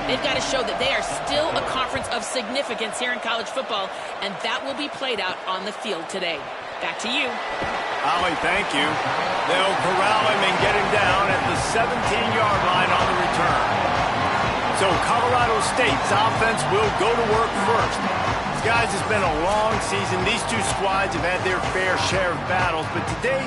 They've got to show that they are still a conference of significance here in college football, and that will be played out on the field today. Back to you. Ollie, thank you. They'll corral him and get him down at the 17-yard line on the return. So Colorado State's offense will go to work first. Guys, it's been a long season. These two squads have had their fair share of battles, but today,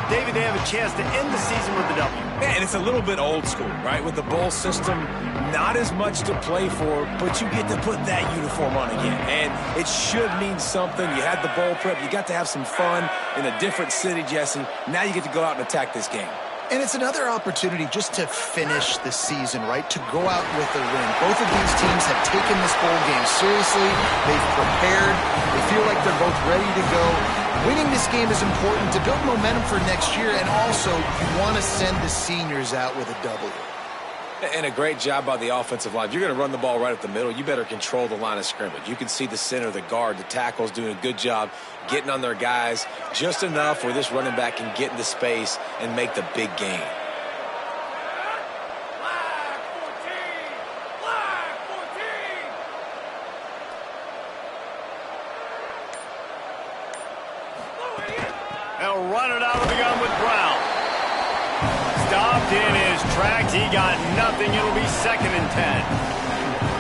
David, they have a chance to end the season with a W. Yeah, and it's a little bit old school, right? With the bowl system, not as much to play for, but you get to put that uniform on again. And it should mean something. You had the bowl prep. You got to have some fun in a different city, Jesse. Now you get to go out and attack this game. And it's another opportunity just to finish the season, right? To go out with a win. Both of these teams have taken this bowl game seriously. They've prepared. They feel like they're both ready to go. Winning this game is important to build momentum for next year, and also you want to send the seniors out with a W. And a great job by the offensive line. If you're going to run the ball right up the middle, you better control the line of scrimmage. You can see the center, the guard, the tackles doing a good job getting on their guys just enough where this running back can get into space and make the big gain. They'll run it out of the gun with Brown. Stopped in his tracks. He got nothing. It'll be 2nd and 10.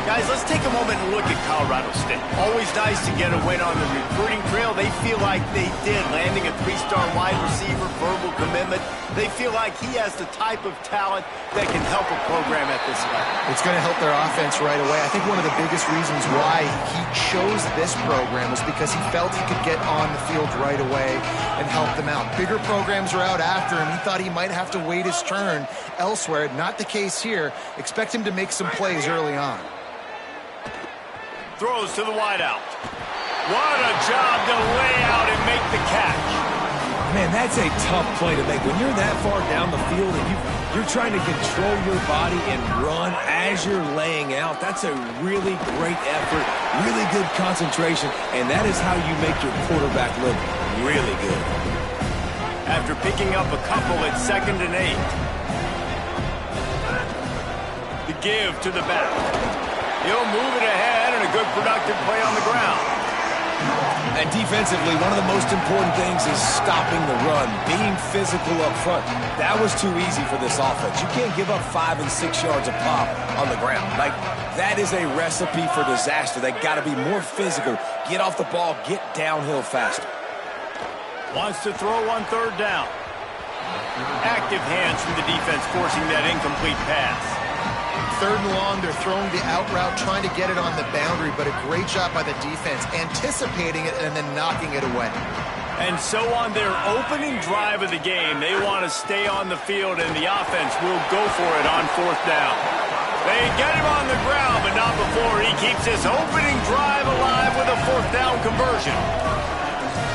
Guys, let's take a moment and look at Colorado State. Always nice to get a win on the recruiting trail. They feel like they did, landing a 3-star wide receiver, verbal commitment. They feel like he has the type of talent that can help a program at this level. It's going to help their offense right away. I think one of the biggest reasons why he chose this program was because he felt he could get on the field right away and help them out. Bigger programs are out after him. He thought he might have to wait his turn elsewhere. Not the case here. Expect him to make some plays early on. Throws to the wideout. What a job to lay out and make the catch. Man, that's a tough play to make. When you're that far down the field and you're trying to control your body and run as you're laying out, that's a really great effort, really good concentration, and that is how you make your quarterback look really good. After picking up a couple at 2nd and 8. The give to the back. He'll move it ahead and a good productive play on the ground. And defensively, one of the most important things is stopping the run, being physical up front. That was too easy for this offense. You can't give up 5 and 6 yards a pop on the ground. Like, that is a recipe for disaster. They got to be more physical, get off the ball, get downhill faster. Wants to throw on 3rd down. Active hands from the defense forcing that incomplete pass. 3rd and long, they're throwing the out route, trying to get it on the boundary, but a great job by the defense, anticipating it and then knocking it away. And so on their opening drive of the game, they want to stay on the field, and the offense will go for it on 4th down. They get him on the ground, but not before he keeps his opening drive alive with a 4th down conversion.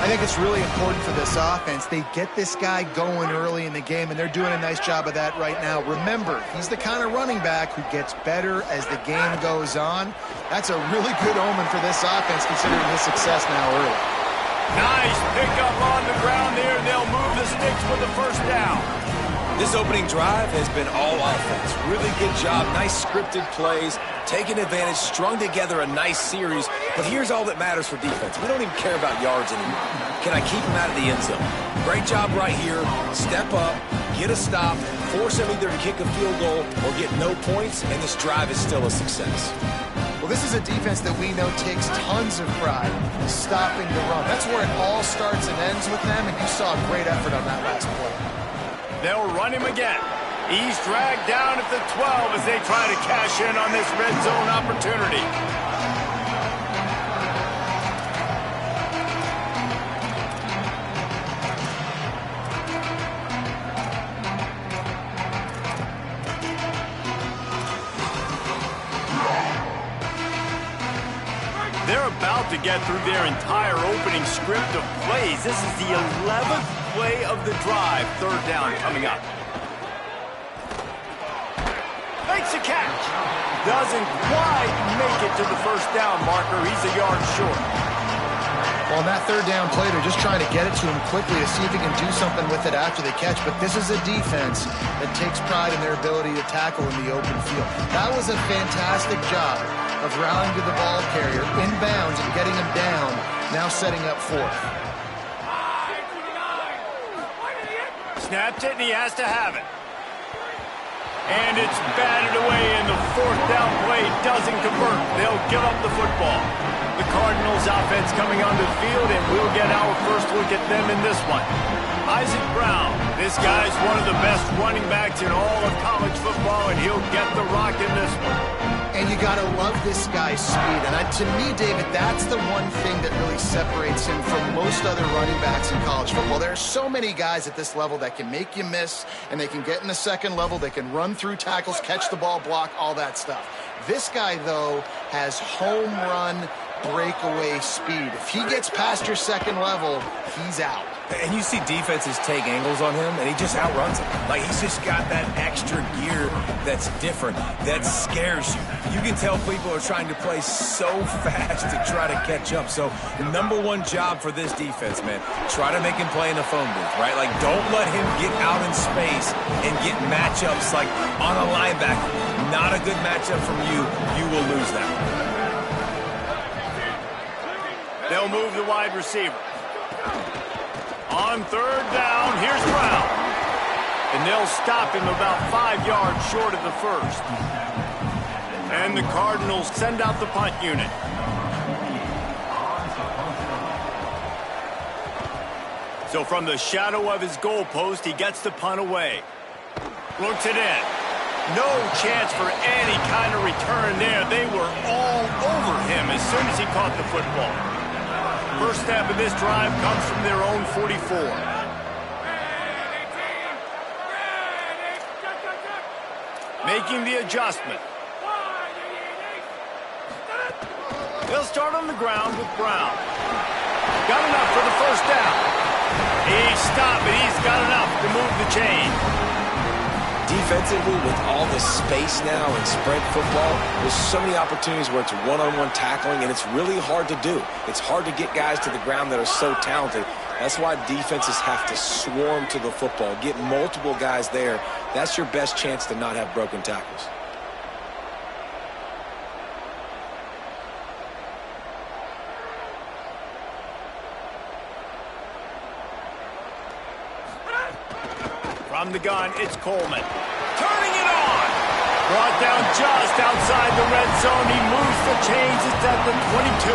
I think it's really important for this offense. They get this guy going early in the game, and they're doing a nice job of that right now. Remember, he's the kind of running back who gets better as the game goes on. That's a really good omen for this offense, considering his success now early. Nice pickup on the ground there. They'll move the sticks for the 1st down. This opening drive has been all offense. Really good job. Nice scripted plays, taking advantage, strung together a nice series. But here's all that matters for defense. We don't even care about yards anymore. Can I keep him out of the end zone? Great job right here. Step up, get a stop, force him either to kick a field goal or get no points, and this drive is still a success. Well, this is a defense that we know takes tons of pride in stopping the run. That's where it all starts and ends with them, and you saw a great effort on that last play. They'll run him again. He's dragged down at the 12 as they try to cash in on this red zone opportunity. They're about to get through their entire opening script of plays. This is the 11th play of the drive. 3rd down coming up. Makes a catch. Doesn't quite make it to the 1st down marker. He's a yard short. Well, on that third down play, they're just trying to get it to him quickly to see if he can do something with it after they catch. But this is a defense that takes pride in their ability to tackle in the open field. That was a fantastic job of rallying to the ball carrier, inbounds, and getting him down, now setting up fourth. Snapped it, and he has to have it. And it's batted away, and the fourth down play doesn't convert. They'll give up the football. The Cardinals offense coming onto the field, and we'll get our first look at them in this one. Isaac Brown, this guy's one of the best running backs in all of college football, and he'll get the rock in this one. And you got to love this guy's speed. And to me, David, that's the one thing that really separates him from most other running backs in college football. There are so many guys at this level that can make you miss, and they can get in the second level. They can run through tackles, catch the ball, block, all that stuff. This guy, though, has home run breakaway speed. If he gets past your second level, he's out. And you see defenses take angles on him, and he just outruns them. Like, he's just got that extra gear that's different, that scares you. You can tell people are trying to play so fast to try to catch up. So the number one job for this defense, man, try to make him play in the phone booth, right? Like, don't let him get out in space and get matchups like on a linebacker. Not a good matchup from you. You will lose that. They'll move the wide receiver. On third down, here's Brown. And they'll stop him about 5 yards short of the first. And the Cardinals send out the punt unit. So from the shadow of his goalpost, he gets the punt away. Looks it in. No chance for any kind of return there. They were all over him as soon as he caught the football. First step of this drive comes from their own 44. Making the adjustment. They'll start on the ground with Brown. Got enough for the first down. He stopped, but he's got enough to move the chain. Defensively, with all the space now in spread football, there's so many opportunities where it's one-on-one tackling, and it's really hard to do. It's hard to get guys to the ground that are so talented. That's why defenses have to swarm to the football, get multiple guys there. That's your best chance to not have broken tackles. From the gun, it's Coleman. Turning it on! Brought down just outside the red zone. He moves the chains. It's at the 22.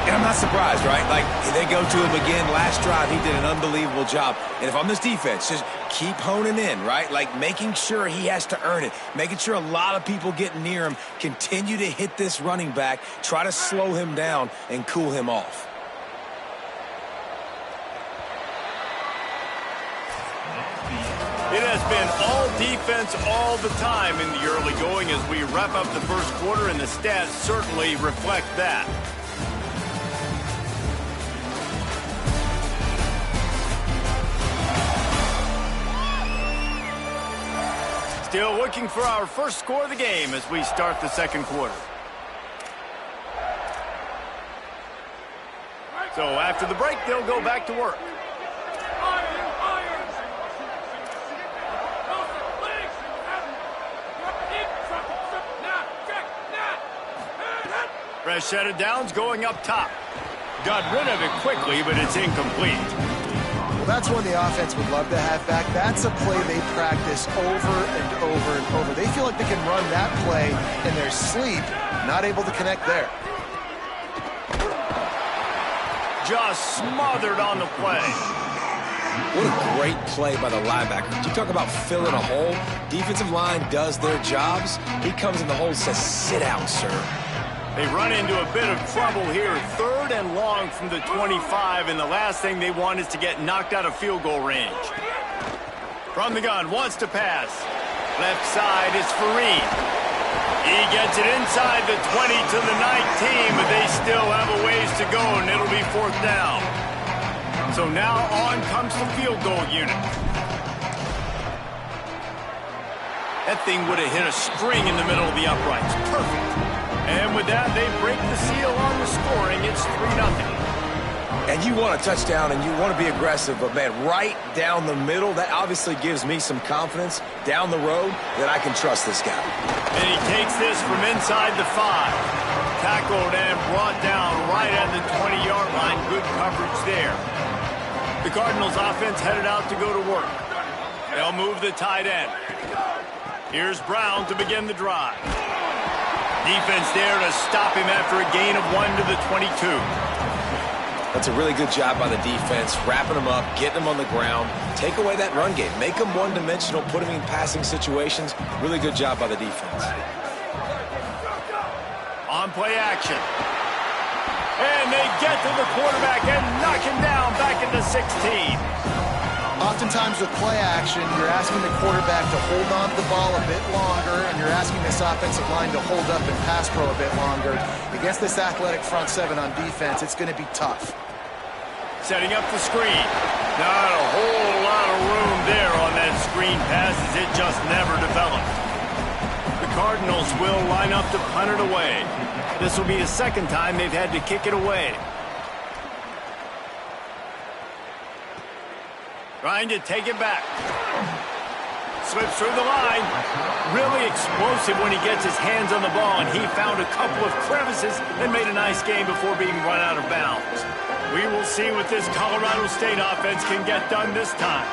And I'm not surprised, right? Like, they go to him again. Last drive, he did an unbelievable job. And if I'm this defense, just keep honing in, right? Like, making sure he has to earn it. Making sure a lot of people get near him. Continue to hit this running back. Try to slow him down and cool him off. It has been all defense all the time in the early going as we wrap up the first quarter, and the stats certainly reflect that. Still looking for our first score of the game as we start the second quarter. So after the break, they'll go back to work. Fresh set of downs going up top. Got rid of it quickly, but it's incomplete. Well, that's one the offense would love to have back. That's a play they practice over and over and over. They feel like they can run that play in their sleep, not able to connect there. Just smothered on the play. What a great play by the linebacker. You talk about filling a hole. Defensive line does their jobs. He comes in the hole and says, sit down, sir. They run into a bit of trouble here. 3rd and long from the 25, and the last thing they want is to get knocked out of field goal range. From the gun, wants to pass. Left side is Fareen. He gets it inside the 20 to the 19, but they still have a ways to go, and it'll be 4th down. So now on comes the field goal unit. That thing would have hit a string in the middle of the uprights. Perfect. And with that, they break the seal on the scoring. It's 3-0. And you want a touchdown and you want to be aggressive, but, man, right down the middle, that obviously gives me some confidence down the road that I can trust this guy. And he takes this from inside the 5. Tackled and brought down right at the 20-yard line. Good coverage there. The Cardinals offense headed out to go to work. They'll move the tight end. Here's Brown to begin the drive. Defense there to stop him after a gain of 1 to the 22. That's a really good job by the defense, wrapping them up, getting them on the ground, take away that run game, make them one-dimensional, put them in passing situations. Really good job by the defense. On play action. And they get to the quarterback and knock him down back into 16. Oftentimes with play action, you're asking the quarterback to hold on to the ball a bit longer, and you're asking this offensive line to hold up and pass pro a bit longer. Against this athletic front 7 on defense, it's going to be tough. Setting up the screen. Not a whole lot of room there on that screen pass as it just never developed. The Cardinals will line up to punt it away. This will be the second time they've had to kick it away. Trying to take it back. Slips through the line. Really explosive when he gets his hands on the ball, and he found a couple of crevices and made a nice game before being run out of bounds. We will see what this Colorado State offense can get done this time.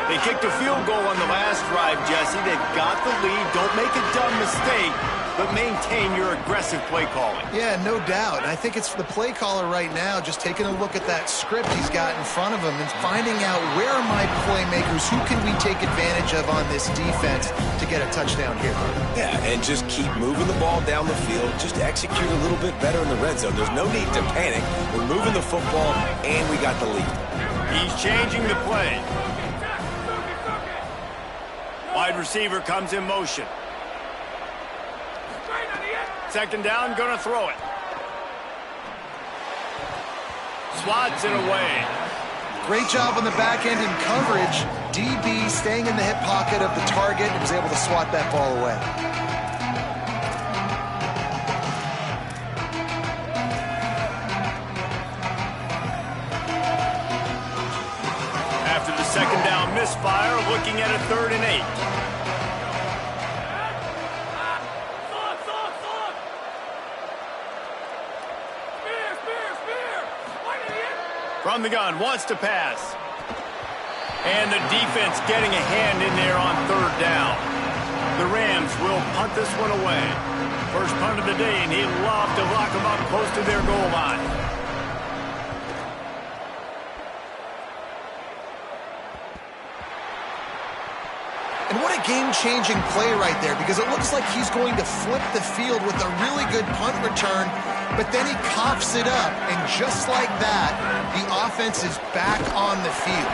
They kicked a field goal on the last drive, Jesse. They've got the lead. Don't make a dumb mistake, but maintain your aggressive play calling. Yeah, no doubt. I think it's the play caller right now just taking a look at that script he's got in front of him and finding out where are my playmakers, who can we take advantage of on this defense to get a touchdown here. Yeah, and just keep moving the ball down the field. Just execute a little bit better in the red zone. There's no need to panic. We're moving the football, and we got the lead. He's changing the play. Wide receiver comes in motion. Second down, gonna throw it. Swats it away. Great job on the back end in coverage. DB staying in the hip pocket of the target and was able to swat that ball away. After the second down misfire, looking at a 3rd and 8. From the gun, wants to pass. And the defense getting a hand in there on 3rd down. The Rams will punt this one away. First punt of the day, and he'd love to lock them up close to their goal line. And what a game-changing play right there, because it looks like he's going to flip the field with a really good punt return, but then he coughs it up, and just like that, the offense is back on the field.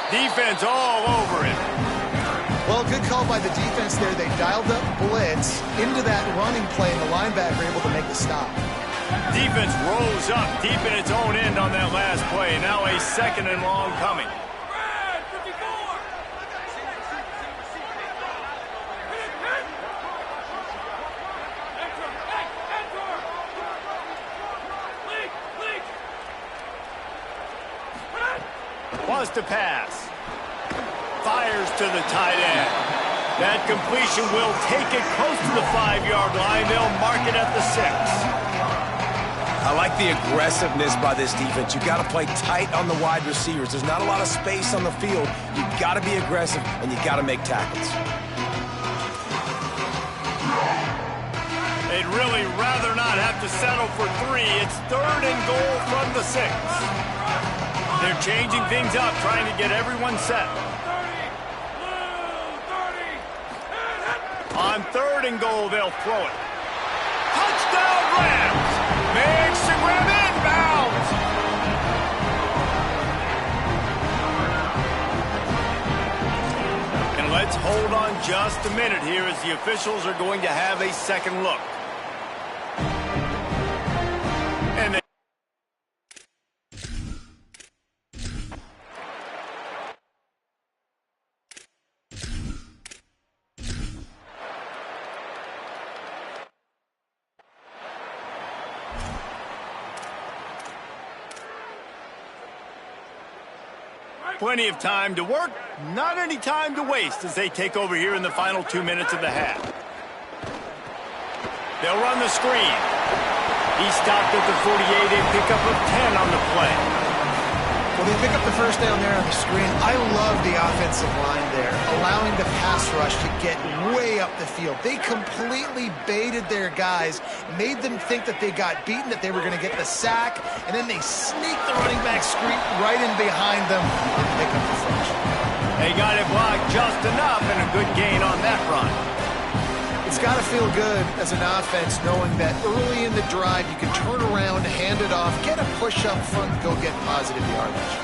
Defense all over it. Well, good call by the defense there. They dialed up blitz into that running play, and the linebacker able to make the stop. Defense rolls up deep in its own end on that last play. Now a 2nd and long coming. Wants to pass. Fires to the tight end. That completion will take it close to the 5-yard line. They'll mark it at the 6. I like the aggressiveness by this defense. You got to play tight on the wide receivers. There's not a lot of space on the field. You got to be aggressive, and you got to make tackles. They'd really rather not have to settle for 3. It's 3rd and goal from the 6. They're changing things up, trying to get everyone set. On 3rd and goal, they'll throw it. Touchdown, Rams! Makes the grab inbounds! And let's hold on just a minute here as the officials are going to have a second look. And they Plenty of time to work, not any time to waste as they take over here in the final 2 minutes of the half. They'll run the screen. He stopped at the 48, a pickup of 10 on the play. Well, they pick up the first down there on the screen. I love the offensive line there, allowing the pass rush to get way up the field. They completely baited their guys, made them think that they got beaten, that they were going to get the sack, and then they sneaked the running back screen right in behind them and pick up the first. They got it blocked just enough and a good gain on that run. It's got to feel good as an offense knowing that early in the drive you can turn around, hand it off, get a push up front, go get positive yardage.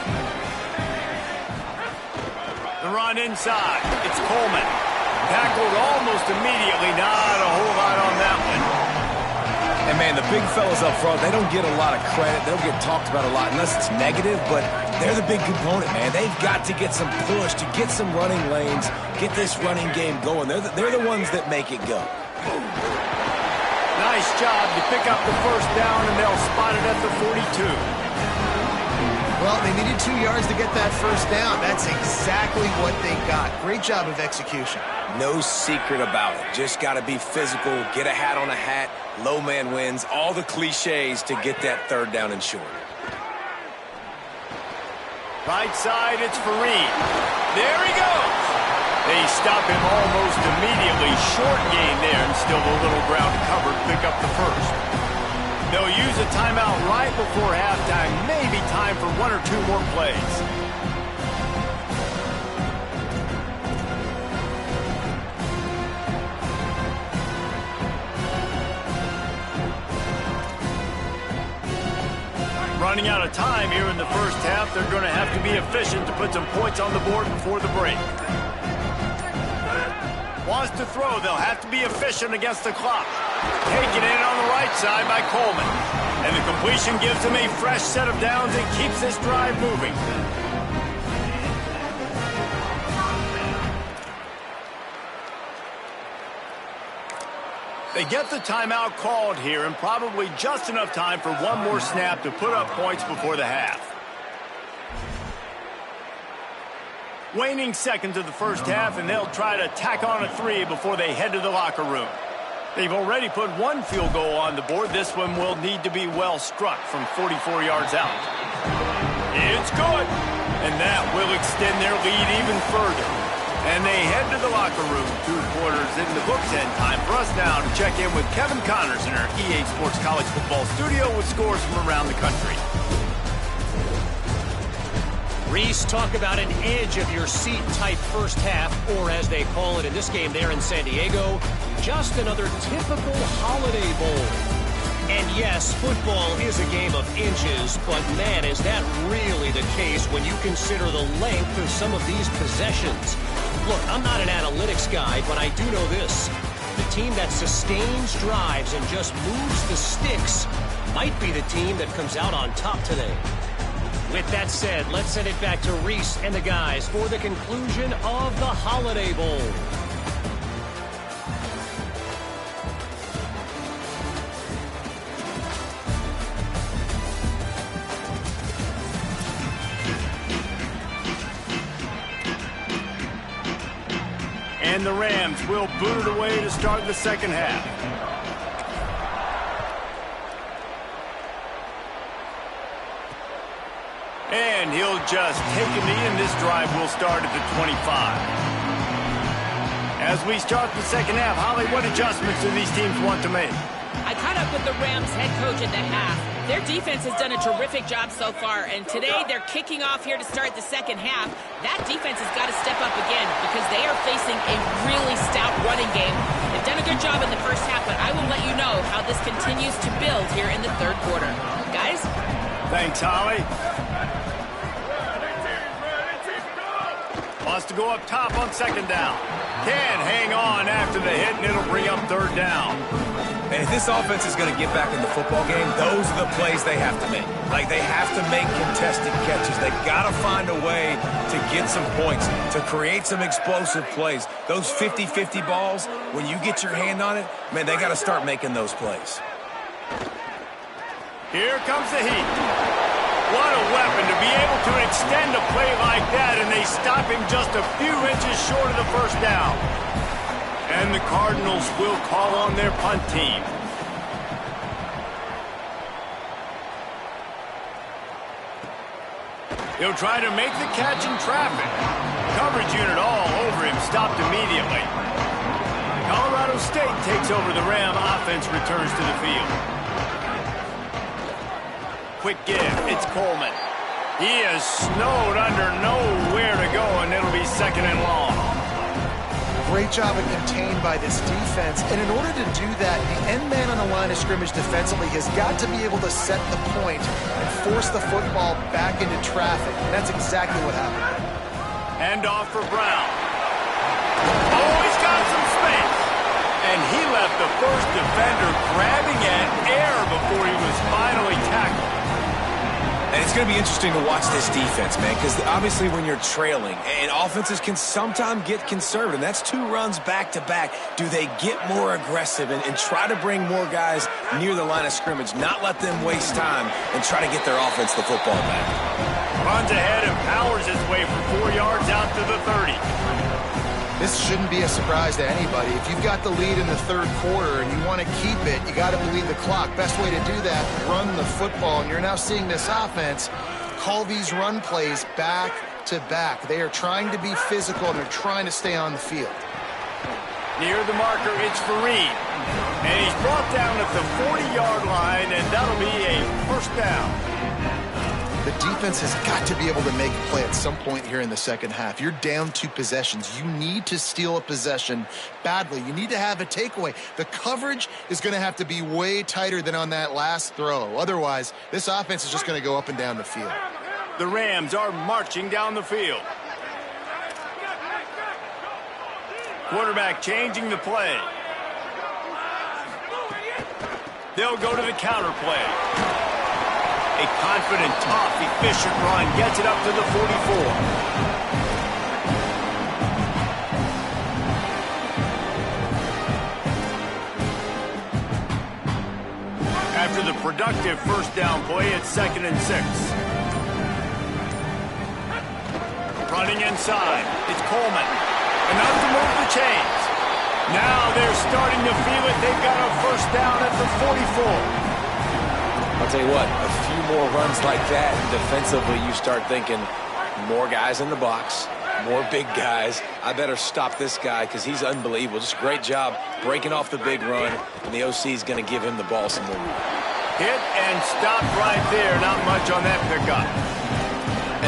The run inside. It's Coleman. Tackled almost immediately. Not a whole lot on that one. And, man, the big fellas up front, they don't get a lot of credit. They don't get talked about a lot unless it's negative, but they're the big component, man. They've got to get some push, to get some running lanes, get this running game going. They're the ones that make it go. Nice job to pick up the first down, and they'll spot it at the 42. Well, they needed 2 yards to get that first down. That's exactly what they got. Great job of execution. No secret about it. Just got to be physical, get a hat on a hat, low man wins, all the cliches to get that third down and short. Right side, it's Fareed. There he goes. They stop him almost immediately. Short gain there, and still a little ground covered. Pick up the first. They'll use a timeout right before halftime. Maybe time for 1 or 2 more plays. Running out of time here in the first half. They're going to have to be efficient to put some points on the board before the break. Wants to throw. They'll have to be efficient against the clock. Taking it on the right side by Coleman. And the completion gives them a fresh set of downs and keeps this drive moving. They get the timeout called here, and probably just enough time for one more snap to put up points before the half. Waning seconds of the first half, and they'll try to tack on a 3 before they head to the locker room. They've already put 1 field goal on the board. This one will need to be well struck from 44 yards out. It's good, and that will extend their lead even further. And they head to the locker room. 2 quarters in the books, and time for us now to check in with Kevin Connors in our EA Sports College Football studio with scores from around the country. Reese, talk about an edge-of-your-seat type first half, or as they call it in this game there in San Diego, just another typical Holiday Bowl. And yes, football is a game of inches, but man, is that really the case when you consider the length of some of these possessions. Look, I'm not an analytics guy, but I do know this. The team that sustains drives and just moves the sticks might be the team that comes out on top today. With that said, let's send it back to Reese and the guys for the conclusion of the Holiday Bowl. And the Rams will boot it away to start the second half. And he'll just take a knee, and this drive will start at the 25. As we start the second half, Holly, what adjustments do these teams want to make? I caught up with the Rams head coach at the half. Their defense has done a terrific job so far, and today they're kicking off here to start the second half. That defense has got to step up again because they are facing a really stout running game. They've done a good job in the first half, but I will let you know how this continues to build here in the third quarter. Guys? Thanks, Holly. Wants to go up top on second down. Can hang on after the hit, and it'll bring up third down. And if this offense is going to get back in the football game, those are the plays they have to make. Like, they have to make contested catches. They got to find a way to get some points, to create some explosive plays. Those 50-50 balls, when you get your hand on it, man, they got to start making those plays. Here comes the heat. What a weapon to be able to extend a play like that, and they stop him just a few inches short of the first down. And the Cardinals will call on their punt team. He'll try to make the catch in traffic. Coverage unit all over him, stopped immediately. Colorado State takes over the Ram. Offense returns to the field. Quick give. It's Coleman. He is snowed under, nowhere to go, and it'll be second and long. Great job of contained by this defense. And in order to do that, the end man on the line of scrimmage defensively has got to be able to set the point and force the football back into traffic. And that's exactly what happened. Hand off for Brown. Oh, he's got some space. And he left the first defender grabbing at air before he was finally tackled. And it's going to be interesting to watch this defense, man, because obviously when you're trailing, and offenses can sometimes get conservative, and that's 2 runs back-to-back. Do they get more aggressive and try to bring more guys near the line of scrimmage, not let them waste time, and try to get their offense the football back? Runs ahead and powers his way for 4 yards out to the 30. This shouldn't be a surprise to anybody. If you've got the lead in the third quarter and you want to keep it, you got to believe the clock. Best way to do that, run the football. And you're now seeing this offense call these run plays back to back. They are trying to be physical and they're trying to stay on the field. Near the marker, it's Fareed. And he's brought down at the 40-yard line, and that'll be a first down. The defense has got to be able to make a play at some point here in the second half. You're down 2 possessions. You need to steal a possession badly. You need to have a takeaway. The coverage is going to have to be way tighter than on that last throw. Otherwise, this offense is just going to go up and down the field. The Rams are marching down the field. Quarterback changing the play. They'll go to the counter play. A confident, tough, efficient run gets it up to the 44. After the productive first down play, it's 2nd and 6. Running inside, it's Coleman. Enough to move the chains. Now they're starting to feel it. They've got a first down at the 44. I'll tell you what, a few more runs like that, and defensively you start thinking more guys in the box, more big guys. I better stop this guy because he's unbelievable. Just a great job breaking off the big run, and the OC is going to give him the ball some more. Hit and stop right there. Not much on that pickup.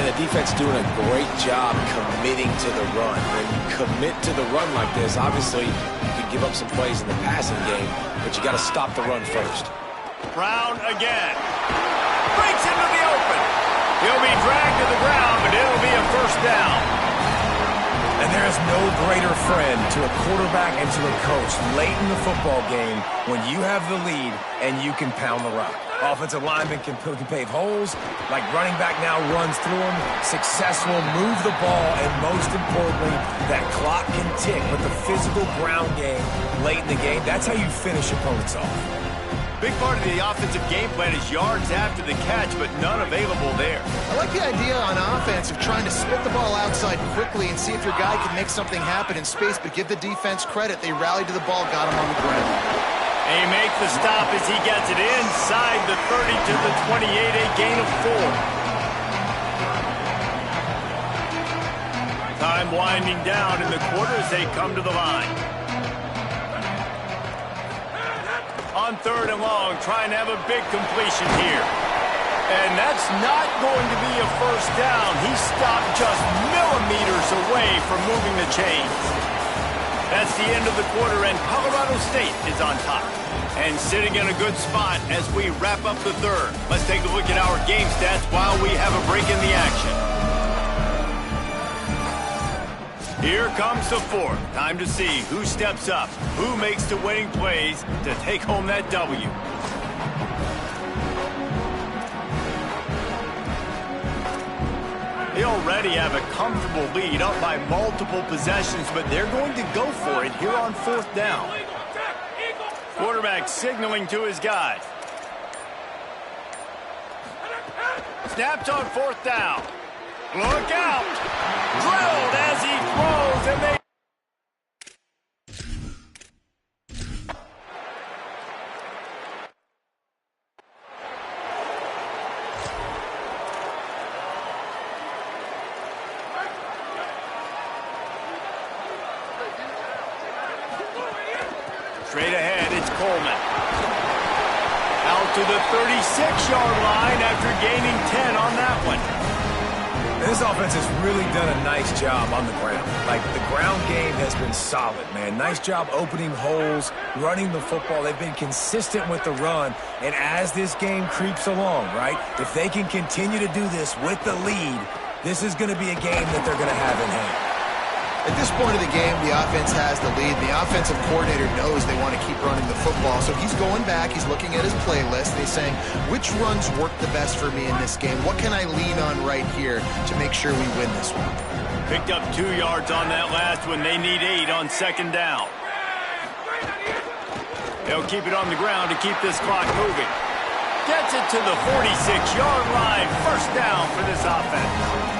And the defense doing a great job committing to the run. When you commit to the run like this, obviously you can give up some plays in the passing game, but you got to stop the run first. Brown again. Breaks into the open. He'll be dragged to the ground, but it'll be a first down. And there is no greater friend to a quarterback and to a coach late in the football game when you have the lead and you can pound the rock. Offensive linemen can pave holes, like running back now runs through them. Success will move the ball, and most importantly, that clock can tick. But the physical ground game late in the game, that's how you finish opponents off. Big part of the offensive game plan is yards after the catch, but none available there. I like the idea on offense of trying to spit the ball outside quickly and see if your guy can make something happen in space, but give the defense credit. They rallied to the ball, got him on the ground. They make the stop as he gets it inside the 30 to the 28, a gain of 4. Time winding down in the quarter as they come to the line. On 3rd and long, trying to have a big completion here. And that's not going to be a first down. He stopped just millimeters away from moving the chains. That's the end of the quarter, and Colorado State is on top. And sitting in a good spot as we wrap up the 3rd. Let's take a look at our game stats while we have a break in the action. Here comes the 4th. Time to see who steps up, who makes the winning plays to take home that W. They already have a comfortable lead up by multiple possessions, but they're going to go for it here on 4th down. Quarterback signaling to his guys. Snaps on 4th down. Look out. Drilled as he throws, and they... Straight ahead, it's Coleman. Out to the 36-yard line after gaining 10 on that one. This offense has really done a nice job on the ground. Like, the ground game has been solid, man. Nice job opening holes, running the football. They've been consistent with the run. And as this game creeps along, right, if they can continue to do this with the lead, this is going to be a game that they're going to have in hand. At this point of the game, the offense has the lead. The offensive coordinator knows they want to keep running the football. So he's going back, he's looking at his playlist, and he's saying, which runs work the best for me in this game? What can I lean on right here to make sure we win this one? Picked up 2 yards on that last one. They need 8 on 2nd down. They'll keep it on the ground to keep this clock moving. Gets it to the 46-yard line. 1st down for this offense.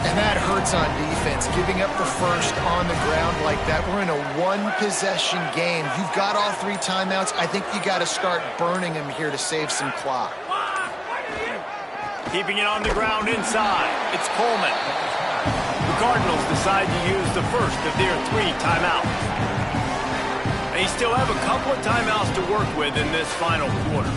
And that hurts on defense, giving up the first on the ground like that. We're in a one-possession game. You've got all 3 timeouts. I think you got to start burning them here to save some clock. Keeping it on the ground inside. It's Coleman. The Cardinals decide to use the first of their 3 timeouts. They still have a couple of timeouts to work with in this final quarter.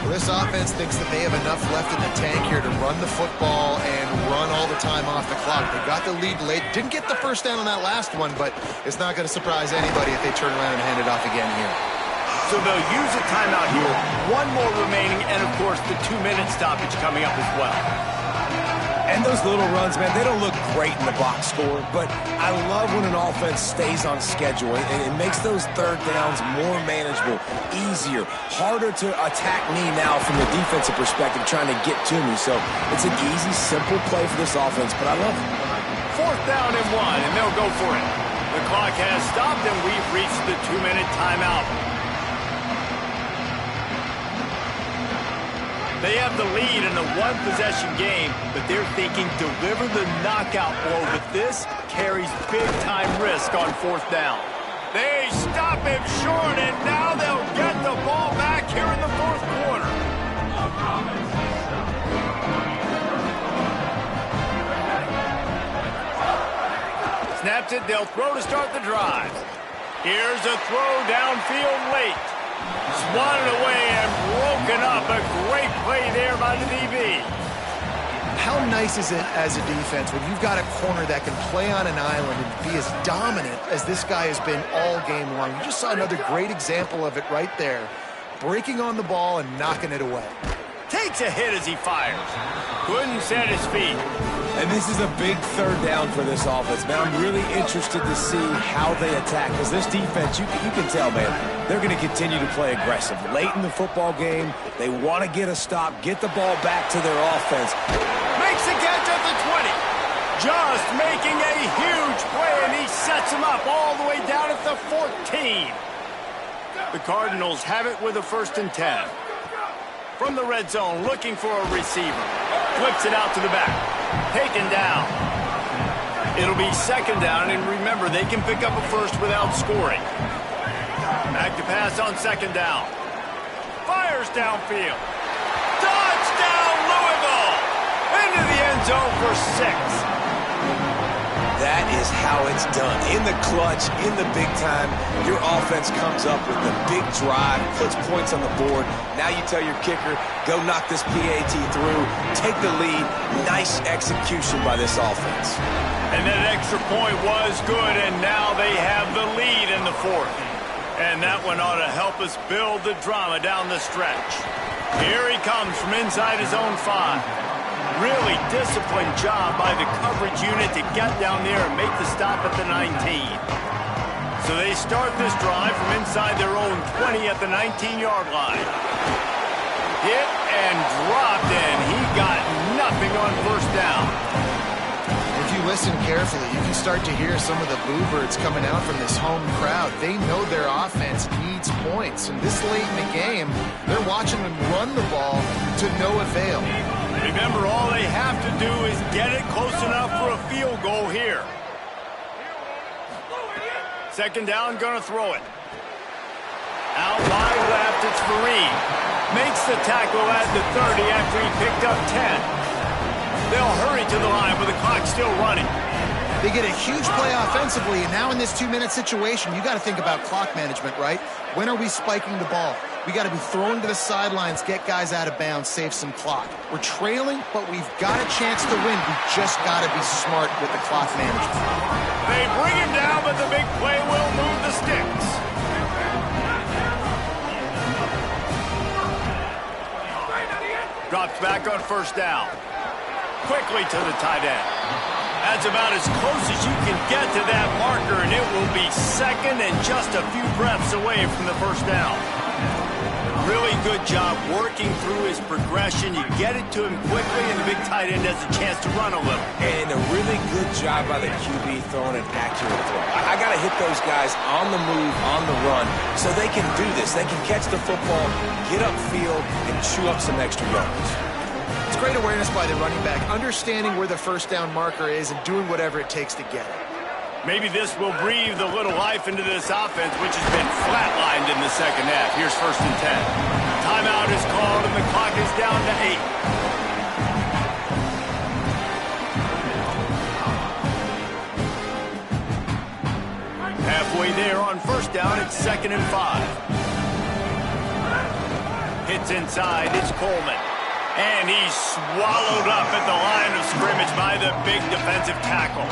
Well, this offense thinks that they have enough left in the tank here to run the football and run all the time off the clock. They got the lead late. Didn't get the first down on that last one, but it's not going to surprise anybody if they turn around and hand it off again here. So they'll use a timeout here. 1 more remaining, and, of course, the 2-minute stoppage coming up as well. And those little runs, man, they don't look great in the box score, but I love when an offense stays on schedule, and it makes those 3rd downs more manageable, easier, harder to attack me now from the defensive perspective trying to get to me. So it's an easy, simple play for this offense, but I love it. 4th down and 1, and they'll go for it. The clock has stopped, and we've reached the 2-minute timeout. They have the lead in a 1-possession game, but they're thinking deliver the knockout blow, but this carries big-time risk on 4th down. They stop him short, and now they'll get the ball back here in the 4th quarter. Snaps it, they'll throw to start the drive. Here's a throw downfield late. Swatted away and broken up. A great play there by the DB. How nice is it as a defense when you've got a corner that can play on an island and be as dominant as this guy has been all game long? You just saw another great example of it right there. Breaking on the ball and knocking it away. Takes a hit as he fires. Couldn't set his feet. And this is a big 3rd down for this offense. Man, I'm really interested to see how they attack, because this defense, you can tell, man, they're going to continue to play aggressive. Late in the football game, they want to get a stop, get the ball back to their offense. Makes the catch at the 20. Just making a huge play, and he sets him up all the way down at the 14. The Cardinals have it with a 1st and 10. From the red zone, looking for a receiver. Flips it out to the back. Taken down. It'll be 2nd down, and remember, they can pick up a first without scoring. Back to pass on 2nd down. Fires downfield. Touchdown, Louisville! Into the end zone for 6. That is how it's done. In the clutch, in the big time, your offense comes up with the big drive, puts points on the board. Now you tell your kicker, go knock this PAT through, take the lead. Nice execution by this offense. And that extra point was good, and now they have the lead in the 4th. And that one ought to help us build the drama down the stretch. Here he comes from inside his own 5. Really disciplined job by the coverage unit to get down there and make the stop at the 19. So they start this drive from inside their own 20 at the 19-yard line. Hit and dropped, and he got nothing on 1st down. If you listen carefully, you can start to hear some of the boo birds coming out from this home crowd. They know their offense needs points, and this late in the game, they're watching them run the ball to no avail. Remember, all they have to do is get it close enough for a field goal here. Second down, gonna throw it. Out wide left, it's Fareed. Makes the tackle at the 30 after he picked up 10. They'll hurry to the line with the clock still running. They get a huge play offensively, and now in this 2-minute situation, you got to think about clock management, right? When are we spiking the ball? We got to be throwing to the sidelines, get guys out of bounds, save some clock. We're trailing, but we've got a chance to win. We just got to be smart with the clock management. They bring him down, but the big play will move the sticks. Drops back on first down. Quickly to the tight end. That's about as close as you can get to that marker, and it will be second and just a few breaths away from the first down. Really good job working through his progression. You get it to him quickly, and the big tight end has a chance to run a little. And a really good job by the QB throwing an accurate throw. I got to hit those guys on the move, on the run, so they can do this. They can catch the football, get upfield, and chew up some extra yards. It's great awareness by the running back, understanding where the first down marker is and doing whatever it takes to get it. Maybe this will breathe a little life into this offense, which has been flatlined in the second half. Here's first and 10. Timeout is called, and the clock is down to 8. Halfway there on first down, it's 2nd and 5. Hits inside, it's Coleman. And he's swallowed up at the line of scrimmage by the big defensive tackle.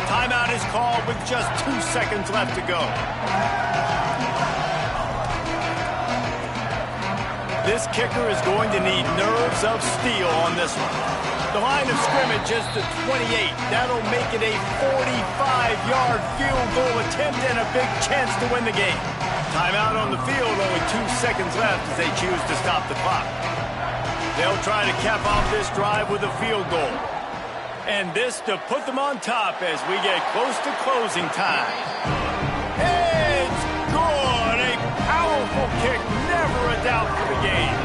Timeout is called with just 2 seconds left to go. This kicker is going to need nerves of steel on this one. The line of scrimmage is to 28. That'll make it a 45-yard field goal attempt and a big chance to win the game. Timeout on the field, only 2 seconds left as they choose to stop the clock. They'll try to cap off this drive with a field goal. And this to put them on top as we get close to closing time. It's good! A powerful kick, never a doubt for the game.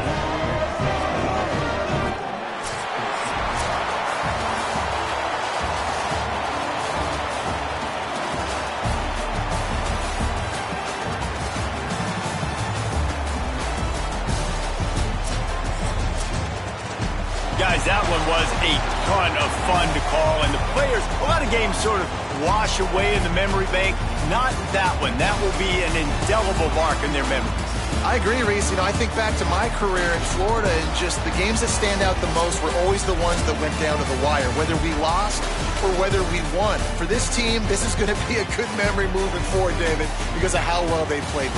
Guys, that one was a ton of fun to call, and the players, a lot of games sort of wash away in the memory bank. Not that one. That will be an indelible mark in their memories. I agree, Reese. I think back to my career in Florida, and just the games that stand out the most were always the ones that went down to the wire, whether we lost or whether we won. For this team, this is going to be a good memory moving forward, David, because of how well they played.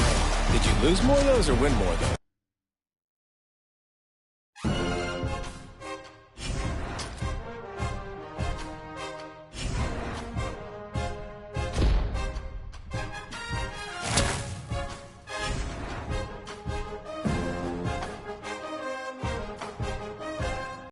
Did you lose more of those or win more of those?